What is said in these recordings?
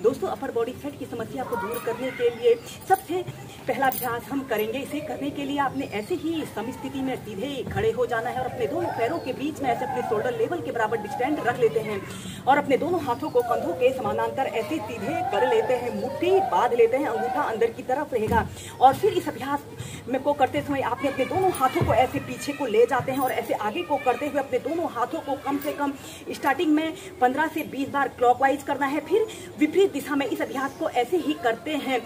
दोस्तों, upper body fat की समस्या को दूर करने के लिए सबसे पहला अभ्यास हम करेंगे। इसे करने के लिए आपने ऐसे ही समस्थिति में सीधे खड़े हो जाना है और अपने दोनों पैरों के बीच में ऐसे अपने शोल्डर लेवल के बराबर डिस्टेंस रख लेते हैं और अपने दोनों हाथों को कंधों के समानांतर ऐसे सीधे कर लेते हैं, मुट्ठी बांध लेते हैं, अंगूठा अंदर की तरफ रहेगा। और फिर इस अभ्यास में को करते समय आपने अपने दोनों हाथों को ऐसे पीछे को ले जाते हैं और ऐसे आगे को करते हुए अपने दोनों हाथों को कम से कम स्टार्टिंग में 15 से 20 बार क्लॉकवाइज करना है। फिर विपरीत दिशा में इस अभ्यास को ऐसे ही करते हैं।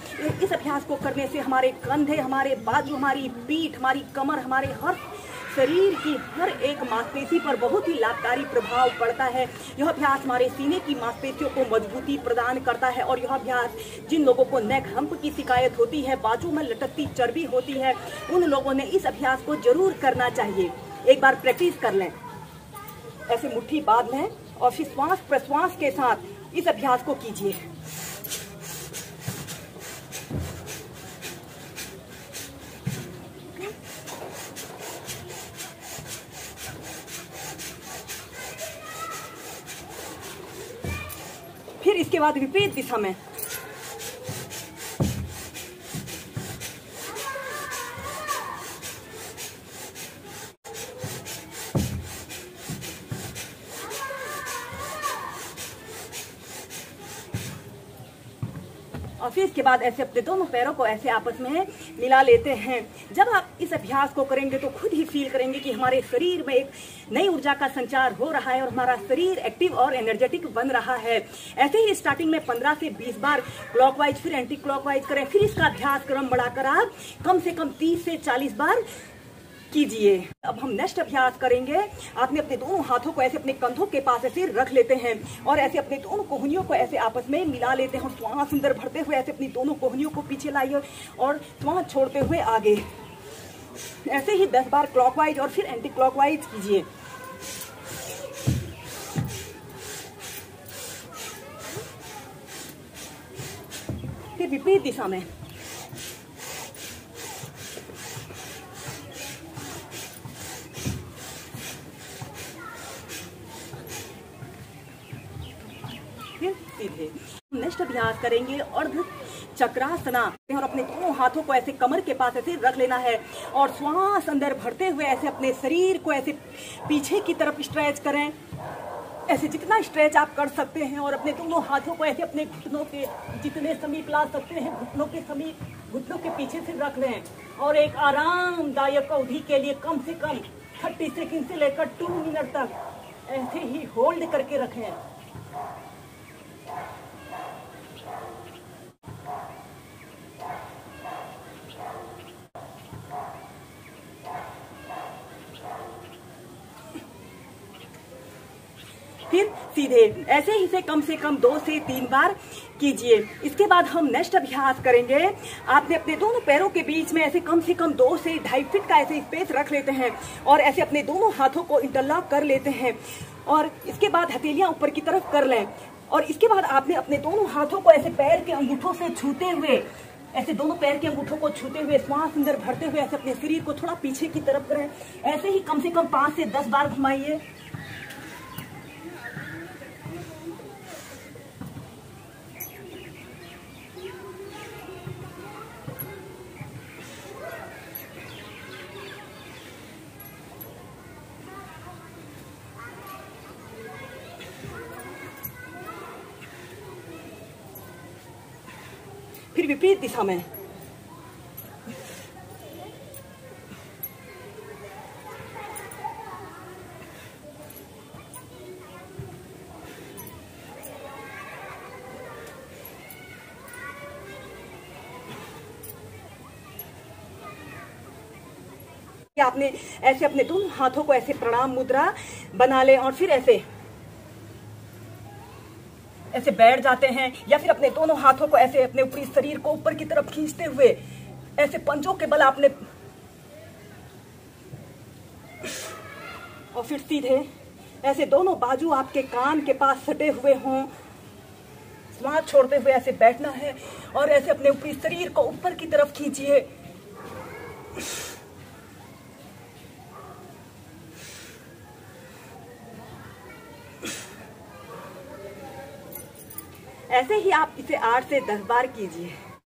इस अभ्यास को करने से हमारे कंधे, हमारे बाजू, हमारी पीठ, हमारी कमर, हमारे हर शरीर की हर एक मांसपेशी पर बहुत ही लाभकारी प्रभाव पड़ता है। यह अभ्यास हमारे सीने की मांसपेशियों को मजबूती प्रदान करता है और यह अभ्यास जिन लोगों को नेक हम्प की शिकायत होती है, बाजू में लटकती चर्बी होती है, उन लोगों ने इस अभ्यास को जरूर करना चाहिए। एक बार प्रैक्टिस कर लें, ऐसे मुट्ठी बांध लें और फिर श्वास प्रश्वास के साथ इस अभ्यास को कीजिए। फिर इसके बाद विपरीत दिशा में और फिर इसके बाद ऐसे अपने दोनों पैरों को ऐसे आपस में मिला लेते हैं। जब आप इस अभ्यास को करेंगे तो खुद ही फील करेंगे कि हमारे शरीर में एक नई ऊर्जा का संचार हो रहा है और हमारा शरीर एक्टिव और एनर्जेटिक बन रहा है। ऐसे ही स्टार्टिंग में 15 से 20 बार क्लॉकवाइज फिर एंटी क्लॉकवाइज करें। फिर इसका अभ्यास क्रम बढ़ाकर आप कम से कम 30 से 40 बार कीजिए। अब हम नेक्स्ट अभ्यास करेंगे। आपने अपने दोनों हाथों को ऐसे अपने कंधों के पास ऐसे रख लेते हैं और ऐसे अपने दोनों कोहनियों को ऐसे आपस में मिला लेते हैं और श्वास अंदर भरते हुए ऐसे अपनी दोनों कोहनियों को पीछे लाइए और श्वास छोड़ते हुए आगे। ऐसे ही 10 बार क्लॉकवाइज और फिर एंटी क्लॉकवाइज कीजिए। फिर विपरीत दिशा में सीधे। नेक्स्ट अभ्यास करेंगे अर्ध चक्रासना और अपने दोनों हाथों को ऐसे कमर के पास ऐसे रख लेना है और श्वास अंदर भरते हुए ऐसे अपने शरीर को ऐसे पीछे की तरफ स्ट्रेच करें, ऐसे जितना स्ट्रेच आप कर सकते हैं और अपने दोनों हाथों को ऐसे अपने घुटनों के जितने समीप ला सकते हैं घुटनों के समीप, घुटनों के पीछे से रख लें और एक आरामदायक अवधि के लिए कम से कम 30 सेकंड से लेकर 2 मिनट तक ऐसे ही होल्ड करके रखें। फिर सीधे ऐसे ही से कम 2 से 3 बार कीजिए। इसके बाद हम नेक्स्ट अभ्यास करेंगे। आपने अपने दोनों पैरों के बीच में ऐसे कम से कम 2 से 2.5 फीट का ऐसे स्पेस रख लेते हैं और ऐसे अपने दोनों हाथों को इंटरलॉक कर लेते हैं और इसके बाद हथेलियां ऊपर की तरफ कर लें और इसके बाद आपने अपने दोनों हाथों को ऐसे पैर के अंगूठों से छूते हुए, ऐसे दोनों पैर के अंगूठों को छूते हुए श्वास अंदर भरते हुए ऐसे अपने शरीर को थोड़ा पीछे की तरफ करें। ऐसे ही कम से कम 5 से 10 बार घुमाइए। फिर विपरीत दिशा में आपने ऐसे अपने दोनों हाथों को ऐसे प्रणाम मुद्रा बना लें और फिर ऐसे बैठ जाते हैं या फिर अपने दोनों हाथों को ऐसे अपने ऊपरी शरीर को ऊपर की तरफ खींचते हुए ऐसे पंजों के बल आपने और फिर सीधे ऐसे दोनों बाजू आपके कान के पास सटे हुए हों, श्वास छोड़ते हुए ऐसे बैठना है और ऐसे अपने ऊपरी शरीर को ऊपर की तरफ खींचिए। ऐसे ही आप इसे 8 से 10 बार कीजिए।